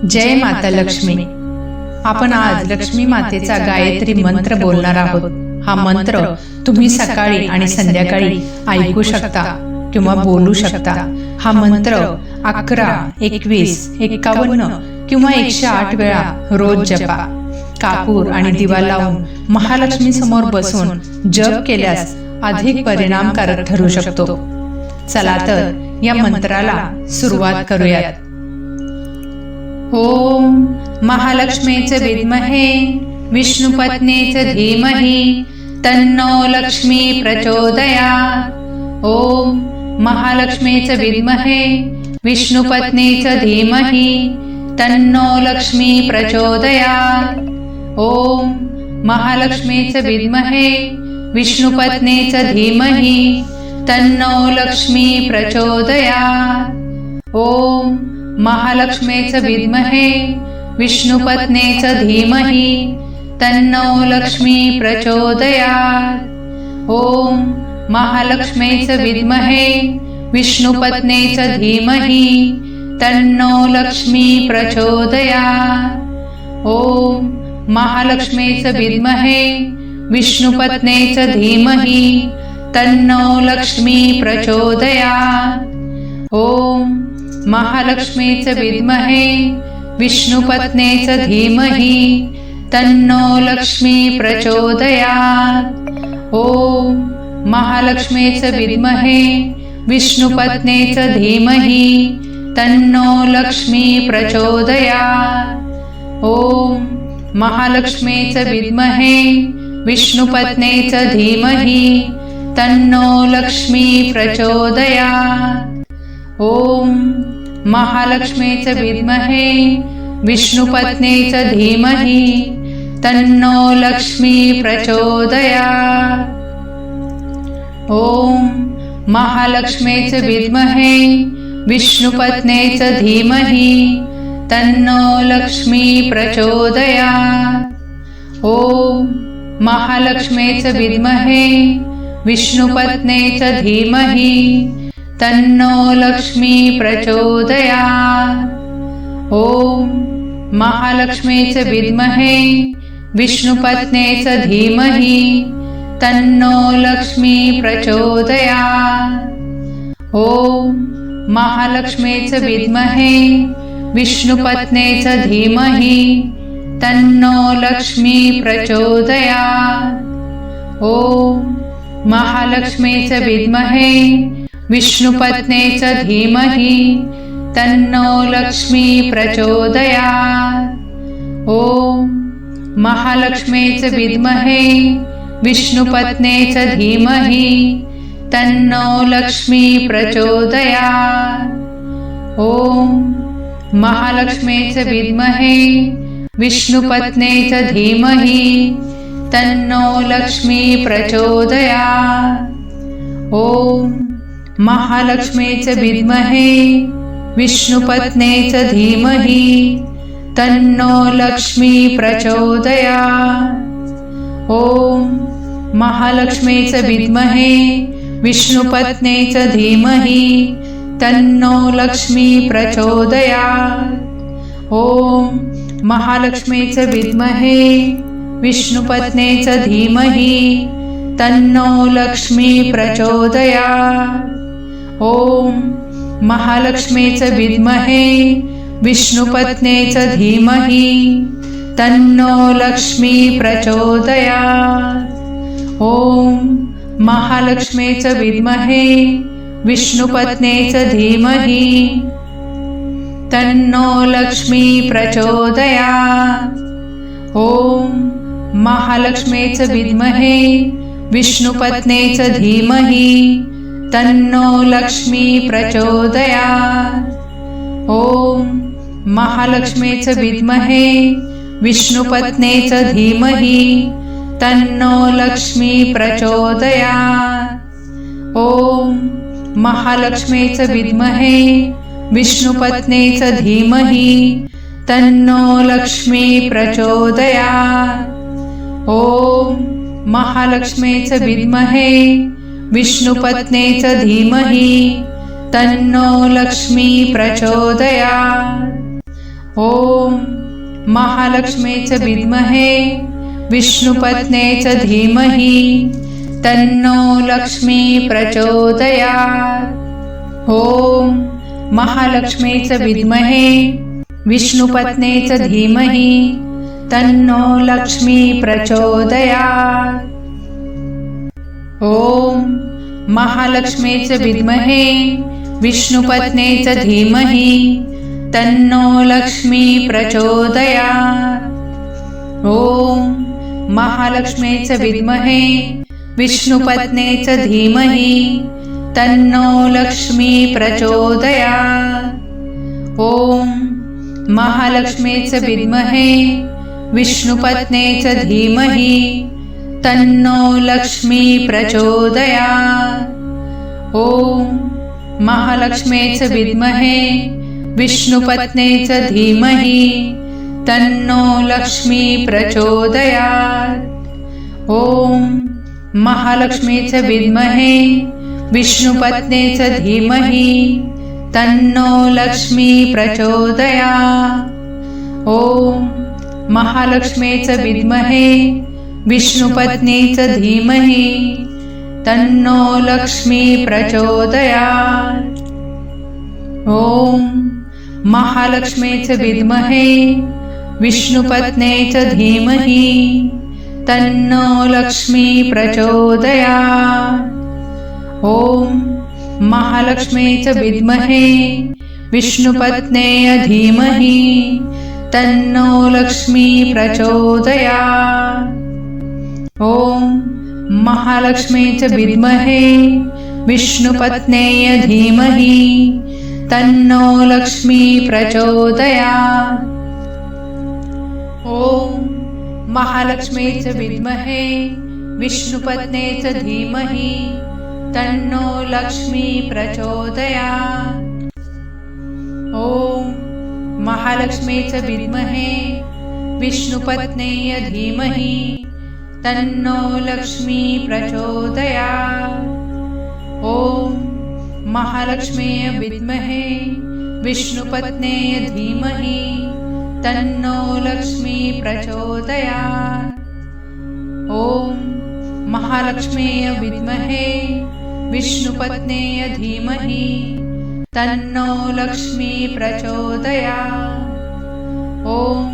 जय माता लक्ष्मी। आपण आज लक्ष्मी मातेचा गायत्री मंत्र बोलणार आहोत। हा मंत्र तुम्ही सकाळी आणि संध्याकाळी ऐकू शकता किंवा बोलू शकता। हा मंत्र 11, 21, 51 किंवा 108 वेळा रोज जपा। कापूर आणि दिवा लावून महालक्ष्मी समोर बसून जप केल्यास अधिक परिणामकारक ठरू शकतो। चला तर या मंत्राला सुरुवात करूयात। ओम महालक्ष्मीचे विद्महे विष्णुपत्नीचे धीमहि तन्नो लक्ष्मी प्रचोदयात्। ओम महालक्ष्मीचे विद्महे विष्णुपत्नीचे धीमहि तन्नो लक्ष्मी प्रचोदयात्। ओम महालक्ष्मीचे विद्महे विष्णुपत्नीचे धीमहि तन्नो लक्ष्मी प्रचोदयात्। ओम महालक्ष्मीचे विद्महे विष्णुपत्नीचे धीमहि तन्नो लक्ष्मी प्रचोदयात्। ओम महालक्ष्मीचे विद्महे विष्णुपत्नीचे धीमहि तन्नो लक्ष्मी प्रचोदयात्। ओम महालक्ष्मीचे विद्महे विष्णुपत्नीचे धीमहि तन्नो लक्ष्मी प्रचोदयात्। ओम महालक्ष्मीचे विद्महे विष्णुपत्नीचे धीमहि तन्नो लक्ष्मी प्रचोदयात्। ओम महालक्ष्मीचे विद्महे विष्णुपत्नीचे धीमहि तन्नो लक्ष्मी प्रचोदयात्। ओम महालक्ष्मीचे विद्महे विष्णुपत्नीचे धीमहि तन्नो लक्ष्मी प्रचोदयात्। ओम महालक्ष्मीचे विद्महे विष्णुपत्नीचे धीमहि तन्नो लक्ष्मी प्रचोदयात्। ओम महालक्ष्मीचे विद्महे विष्णुपत्नीचे धीमहि तन्नो लक्ष्मी प्रचोदयात्। ओम महालक्ष्मीचे विद्महे विष्णुपत्नीचे धीमहि तन्नो लक्ष्मी प्रचोदयात्। ओम महालक्ष्मीचे विद्महे विष्णुपत्नीचे धीमहि तन्नो लक्ष्मी प्रचोदयात्। ओम महालक्ष्मीचे विद्महे विष्णुपत्नीचे धीमहि तन्नो लक्ष्मी प्रचोदयात्। ओम महालक्ष्मीचे विद्महे विष्णुपत्नीचे धीमहि तन्नो लक्ष्मी प्रचोदयात्। ओम महालक्ष्मीचे विद्महे विष्णुपत्नीचे धीमहि तन्नो लक्ष्मी प्रचोदयात्। ओम महालक्ष्मीचे विद्महे विष्णुपत्नीचे धीमहि तन्नो लक्ष्मी प्रचोदयात्। ओम महालक्ष्मीचे विद्महे विष्णुपत्नीचे धीमहि तन्नो लक्ष्मी प्रचोदयात्। ओम महालक्ष्मीचे विद्महे विष्णुपत्नीचे धीमहि तन्नो लक्ष्मी प्रचोदयात्। ओम महालक्ष्मीचे विद्महे विष्णुपत्नीचे धीमहि तन्नो लक्ष्मी प्रचोदयात्। ओम महालक्ष्मीचे विद्महे विष्णुपत्नीचे धीमहि तन्नो लक्ष्मी प्रचोदयात्। ओम महालक्ष्मीचे विद्महे विष्णुपत्नीचे धीमहि तन्नो लक्ष्मी प्रचोदयात्। ओम महालक्ष्मीचे विद्महे विष्णुपत्नीचे धीमहि तन्नो लक्ष्मी प्रचोदयात्। ओम महालक्ष्मीचे विद्महे विष्णुपत्नीचे धीमहि तन्नो लक्ष्मी प्रचोदयात्। ओम महालक्ष्मीचे विद्महे विष्णुपत्नीचे धीमहि तन्नो लक्ष्मी प्रचोदयात्। ओम महालक्ष्मीचे विद्महे विष्णुपत्नीचे धीमहि तन्नो लक्ष्मी प्रचोदयात्। ओम महालक्ष्मीच विद्महे विष्णुपत्नीच धीमहि तन्नो लक्ष्मी प्रचोदयात्। ओम महालक्ष्मीच विद्महे विष्णुपत्नीच धीमहि तन्नो लक्ष्मी प्रचोदयात्। ओम महालक्ष्मीच विद्महे विष्णुपत्नीच धीमहि तन्नो लक्ष्मी प्रचोदयात्। ओम महालक्ष्मीच विद्महे विष्णुपत्नीच धीमहि तन्नो लक्ष्मी प्रचोदयात्। ओम महालक्ष्मीच विद्महे विष्णुपत्नीच धीमहि तन्नो लक्ष्मी प्रचोदयात्। ओम महालक्ष्मीच विद्महे विष्णुपत्नीच धीमहि तन्नो लक्ष्मी प्रचोदयात्। ओम महालक्ष्मीच विद्महे विष्णुपत्नीच धीमहि तन्नो लक्ष्मी प्रचोदयात्। ओम महालक्ष्मीच विद्महे विष्णुपत्नीच धीमहि तन्नो लक्ष्मी प्रचोदयात्। ओम महालक्ष्मीच विद्महे विष्णुपत्नीच धीमहि तन्नो लक्ष्मी प्रचोदयात्। ओम महालक्ष्मीच विद्महे विष्णुपत्नेय धीमहि तन्नो लक्ष्मी प्रचोदयात्। ओम महालक्ष्मीच विद्महे विष्णुपत्नेय धीमहि तन्नो लक्ष्मी प्रचोदयात्। ओम महालक्ष्मीच विद्महे विष्णुपत्नीच धीमहि तन्नो लक्ष्मी प्रचोदयात्। ओम महालक्ष्मीच विद्महे विष्णुपत्नेय धीमहि तन्नो लक्ष्मी प्रचोदयात्। ओम महालक्ष्मीय विद्महे विष्णुपत्नेय धीमहि तन्नो लक्ष्मी प्रचोदयात्। ओम महालक्ष्मीय विद्महे विष्णुपत्नेय धीमहि तन्नो लक्ष्मी प्रचोदयात्। ओम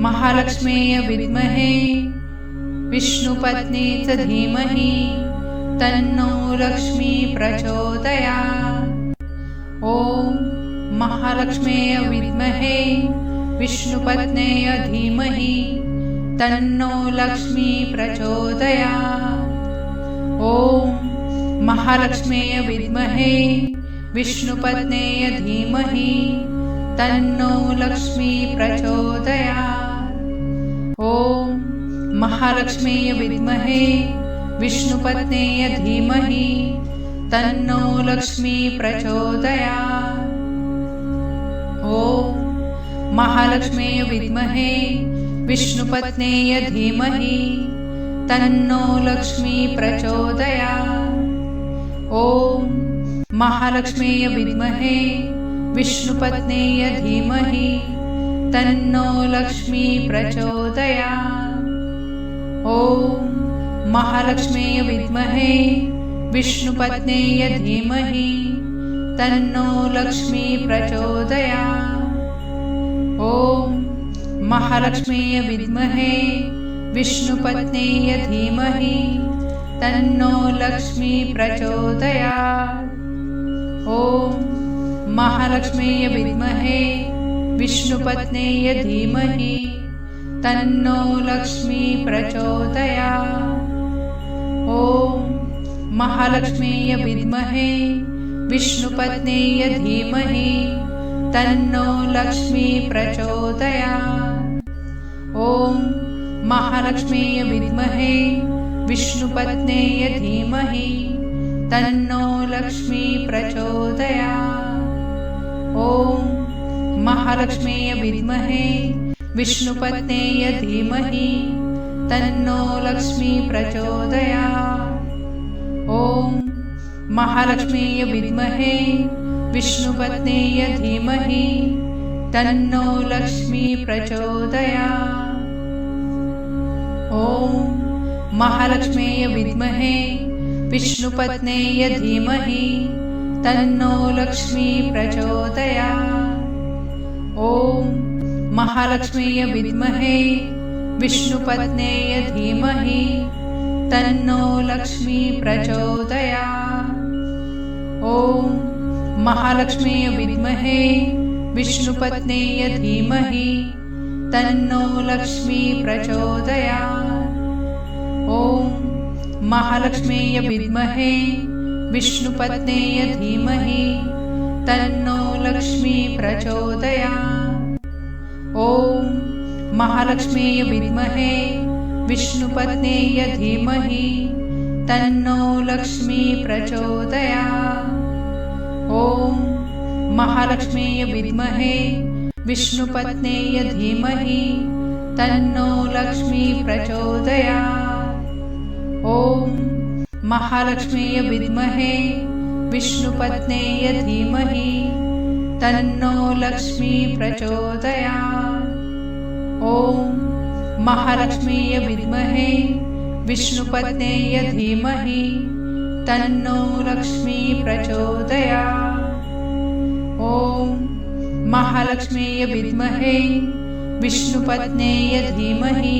महालक्ष्मीय विद्महे विष्णुपत्नीच धीमहि तन्नो लक्ष्मी प्रचोदयात्। ओम महालक्ष्मीय विद्महे विष्णुपत्नेय धीमहि तन्नो लक्ष्मी प्रचोदयात्। ओम महालक्ष्मीय विद्महे विष्णुपत्नेय धीमहि तन्नो लक्ष्मी प्रचोदयात्। ओम महालक्ष्मीय विद्महे विष्णुपत्नेय धीमहि तन्नो लक्ष्मी प्रचोदयात्। ओम महालक्ष्मीय विद्महे विष्णुपत्नेय धीमहि तन्नो लक्ष्मी प्रचोदयात्। ओम महालक्ष्मीय विद्महे विष्णुपत्नेय धीमहि तन्नो लक्ष्मी प्रचोदयात्। ओम महालक्ष्मीय विद्महे विष्णुपत्नेय धीमहि तन्नो लक्ष्मी प्रचोदयात्। ओम महालक्ष्मीय विद्महे विष्णुपत्नेय धीमहि तन्नो लक्ष्मी प्रचोदयात्। ओम महालक्ष्मीय विद्महे विष्णुपत्नेय धीमहि तन्नो लक्ष्मी प्रचोदयात्। ओम महालक्ष्मीय विद्महे विष्णुपत्नेय धीमहि तन्नो लक्ष्मी प्रचोदयात्। ओम महालक्ष्मीय विद्महे विष्णुपत्नेय धीमहि तन्नो लक्ष्मी प्रचोदयात्। ओम महालक्ष्मीय विद्महे विष्णुपत्नेय धीमहि तन्नो लक्ष्मी प्रचोदयात्। ओम महालक्ष्मीय विद्महे विष्णुपत्नेय धीमहि तन्नो लक्ष्मी प्रचोदयात्। ॐ महालक्ष्म्यै विद्महे विष्णुपत्न्यै धीमहि तन्नो लक्ष्मी प्रचोदयात्। ॐ महालक्ष्म्यै विद्महे विष्णुपत्न्यै धीमहि तन्नो लक्ष्मी प्रचोदयात्। ॐ महालक्ष्म्यै विद्महे विष्णुपत्न्यै धीमहि तन्नो लक्ष्मी प्रचोदयात्। ॐ महालक्ष्म्यै विद्महे विष्णुपत्न्यै धीमहि तन्नो लक्ष्मी प्रचोदयात्। ॐ महालक्ष्म्यै विद्महे विष्णुपत्न्यै धीमहि तन्नो लक्ष्मी प्रचोदयात्। ॐ महालक्ष्म्यै विद्महे विष्णुपत्न्यै धीमहि तन्नो लक्ष्मी प्रचोदयात्। ॐ महालक्ष्म्यै विद्महे विष्णुपत्न्यै धीमहि तन्नो लक्ष्मी प्रचोदयात्। ॐ महालक्ष्म्यै विद्महे विष्णुपत्न्यै धीमहि तन्नो लक्ष्मी प्रचोदयात्। ॐ महालक्ष्म्यै विद्महे विष्णुपत्न्यै धीमहि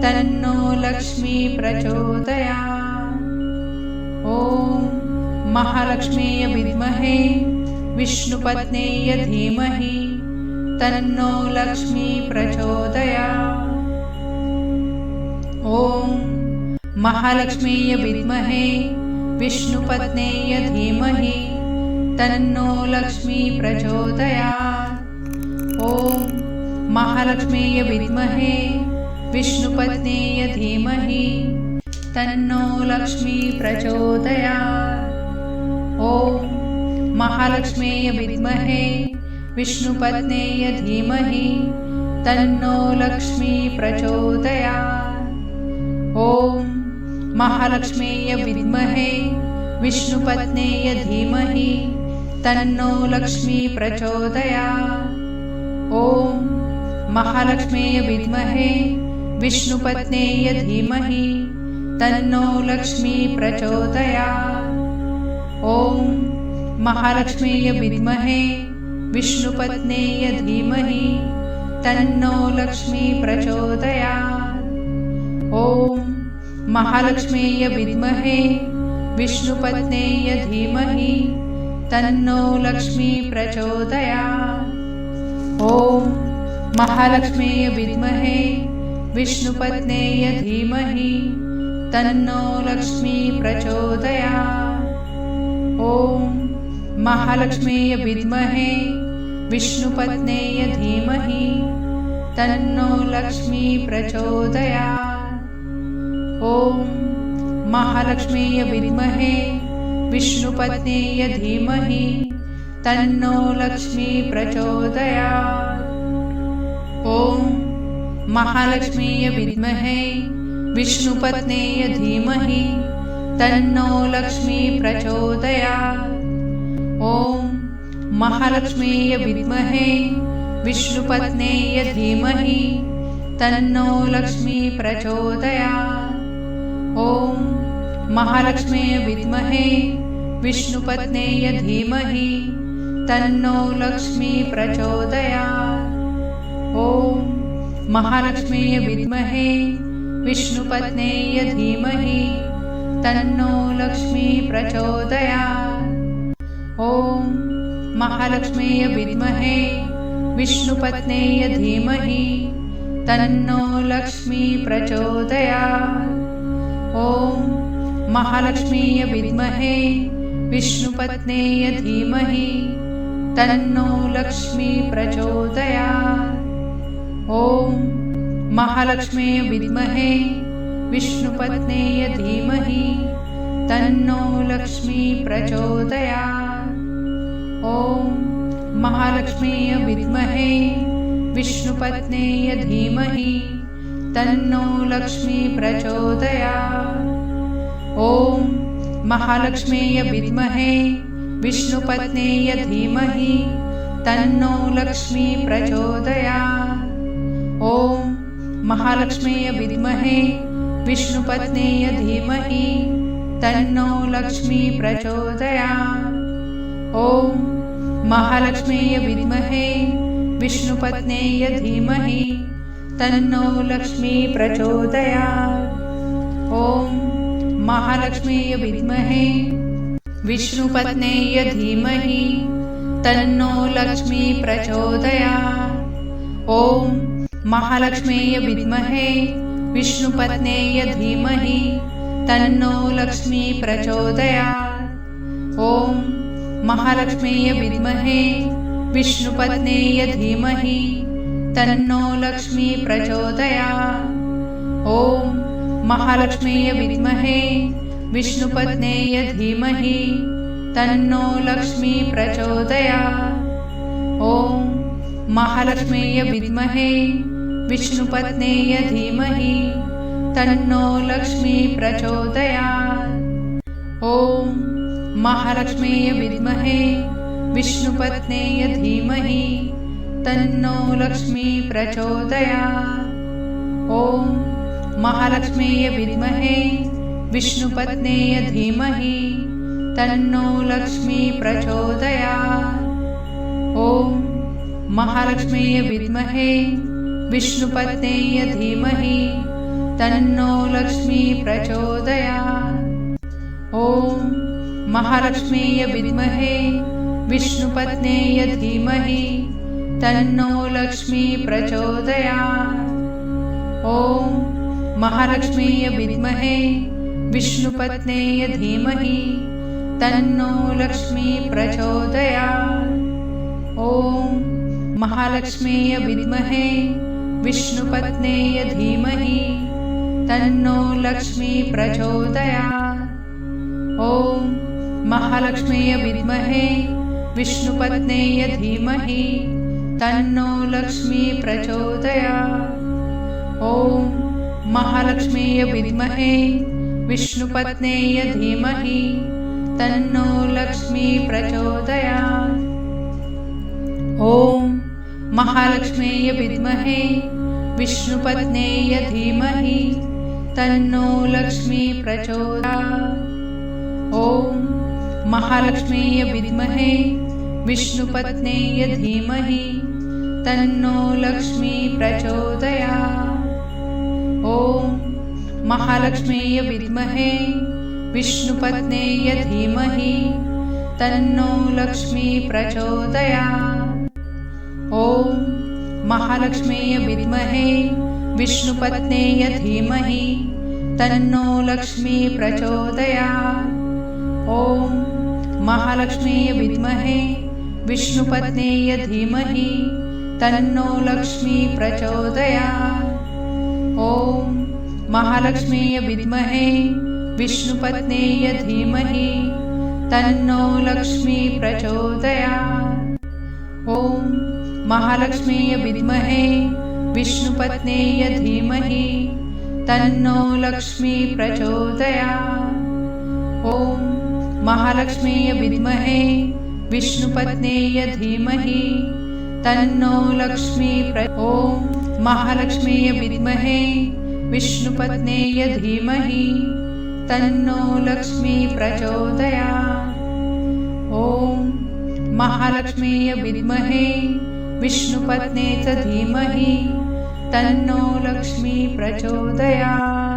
तन्नो लक्ष्मी प्रचोदयात्। ॐ महालक्ष्म्यै विद्महे विष्णुपत्न्यै धीमहि तन्नो लक्ष्मी प्रचोदयात्। ॐ महालक्ष्म्यै विद्महे विष्णुपत्न्यै धीमहि तन्नो लक्ष्मी प्रचोदयात्। ॐ महालक्ष्म्यै विद्महे विष्णुपत्न्यै धीमहि तन्नो लक्ष्मी प्रचोदयात्। ॐ महालक्ष्म्यै विद्महे विष्णुपत्न्यै धीमहि तन्नो लक्ष्मी प्रचोदयात्। ॐ महालक्ष्म्यै विद्महे विष्णुपत्न्यै धीमहि तन्नो लक्ष्मी प्रचोदयात्। ॐ महालक्ष्म्यै विद्महे विष्णुपत्न्यै धीमहि तन्नो लक्ष्मी प्रचोदयात्। ॐ महालक्ष्म्यै विद्महे विष्णुपत्न्यै धीमहि तन्नो लक्ष्मी प्रचोदयात्। ॐ महालक्ष्म्यै विद्महे विष्णुपत्न्यै धीमहि तन्नो लक्ष्मी प्रचोदयात्। ॐ महालक्ष्म्यै विद्महे विष्णुपत्न्यै धीमहि तन्नो लक्ष्मी प्रचोदयात्। ॐ महालक्ष्म्यै विद्महे विष्णुपत्न्यै धीमहि तन्नो लक्ष्मी प्रचोदयात्। ॐ महालक्ष्म्यै विद्महे विष्णुपत्न्यै धीमहि तन्नो लक्ष्मी प्रचोदयात्। ॐ महालक्ष्म्यै विद्महे विष्णुपत्न्यै धीमहि तन्नो लक्ष्मी प्रचोदयात्। ॐ महालक्ष्म्यै विद्महे विष्णुपत्न्यै धीमहि तन्नो लक्ष्मी प्रचोदयात्। ॐ महालक्ष्म्यै विद्महे विष्णुपत्न्यै धीमहि तन्नो लक्ष्मी प्रचोदयात्। ॐ महालक्ष्म्यै विद्महे विष्णुपत्न्यै धीमहि तन्नो लक्ष्मी प्रचोदयात्। ॐ महालक्ष्म्यै विद्महे विष्णुपत्न्यै धीमहि तन्नो लक्ष्मी प्रचोदयात्। ॐ महालक्ष्म्यै विद्महे विष्णुपत्न्यै धीमहि तन्नो लक्ष्मी प्रचोदयात्। ॐ महालक्ष्म्यै विद्महे विष्णुपत्न्यै धीमहि तन्नो लक्ष्मी प्रचोदयात्। ॐ महालक्ष्म्यै विद्महे विष्णुपत्न्यै धीमहि तन्नो लक्ष्मी प्रचोदयात्। ॐ महालक्ष्म्यै विद्महे विष्णुपत्न्यै धीमहि तन्नो लक्ष्मी प्रचोदयात्। ॐ महालक्ष्म्यै विद्महे विष्णुपत्न्यै धीमहि तन्नो लक्ष्मी प्रचोदयात्। ॐ महालक्ष्म्यै विद्महे विष्णुपत्न्यै धीमहि तन्नो लक्ष्मी प्रचोदयात्। ॐ महालक्ष्म्यै विद्महे विष्णुपत्न्यै धीमहि तन्नो लक्ष्मी प्रचोदयात्। ॐ महालक्ष्म्यै विद्महे विष्णुपत्न्यै धीमहि तन्नो लक्ष्मी प्रचोदयात्। ॐ महालक्ष्म्यै विद्महे विष्णुपत्न्यै धीमहि तन्नो लक्ष्मी प्रचोदयात्। ॐ महालक्ष्म्यै विद्महे विष्णुपत्न्यै धीमहि तन्नो लक्ष्मी प्रचोदयात्। ॐ महालक्ष्म्यै विद्महे विष्णुपत्न्यै धीमहि तन्नो लक्ष्मी प्रचोदयात्। ॐ महालक्ष्म्यै विद्महे विष्णुपत्न्यै धीमहि तन्नो लक्ष्मी प्रचोदयात्। ॐ महालक्ष्म्यै विद्महे विष्णुपत्न्यै धीमहि तन्नो लक्ष्मी प्रचोदयात्। ॐ महालक्ष्म्यै विद्महे विष्णुपत्न्यै धीमहि तन्नो लक्ष्मी प्रचोदयात्। ॐ महालक्ष्म्यै विद्महे विष्णुपत्न्यै धीमहि तन्नो लक्ष्मी प्रचोदयात्। ॐ महालक्ष्म्यै विद्महे विष्णुपत्न्यै धीमहि तन्नो लक्ष्मी प्रचोदयात्। ॐ महालक्ष्म्यै विद्महे विष्णुपत्न्यै धीमहि तन्नो लक्ष्मी प्रचोदयात्। ॐ महालक्ष्म्यै विद्महे विष्णुपत्न्यै धीमहि तन्नो लक्ष्मी प्रचोदयात्। ॐ महालक्ष्म्यै विद्महे विष्णुपत्न्यै धीमहि तन्नो लक्ष्मी प्रचोदयात्। ॐ महालक्ष्म्यै विद्महे विष्णुपत्न्यै धीमहि तन्नो लक्ष्मी प्रचोदयात्। ॐ महालक्ष्म्यै विद्महे विष्णुपत्न्यै धीमहि तन्नो लक्ष्मी प्रचोदयात्। ॐ महालक्ष्म्यै विद्महे विष्णुपत्न्यै धीमहि तन्नो लक्ष्मी प्रचोदयात्। ॐ महालक्ष्म्यै विद्महे विष्णुपत्न्यै धीमहि तन्नो लक्ष्मी प्रचोदयात्। ॐ महालक्ष्म्यै विद्महे विष्णुपत्न्यै धीमहि तन्नो लक्ष्मी प्रचोदयात्। ॐ महालक्ष्म्यै विद्महे विष्णुपत्न्यै धीमहि तन्नो लक्ष्मी प्रचोदयात्। ॐ महालक्ष्म्यै विद्महे विष्णुपत्न्यै धीमहि तन्नो लक्ष्मी प्रचोदयात्। ॐ महालक्ष्म्यै विद्महे विष्णुपत्न्यै धीमहि तन्नो लक्ष्मी ॐ महालक्ष्म्यै विद्महे विष्णुपत्न्यै धीमहि तन्नो लक्ष्मी प्रचोदयात्। ॐ महालक्ष्म्यै विद्महे विष्णुपत्न्यै धीमहि तन्नो लक्ष्मी प्रचोदयात्।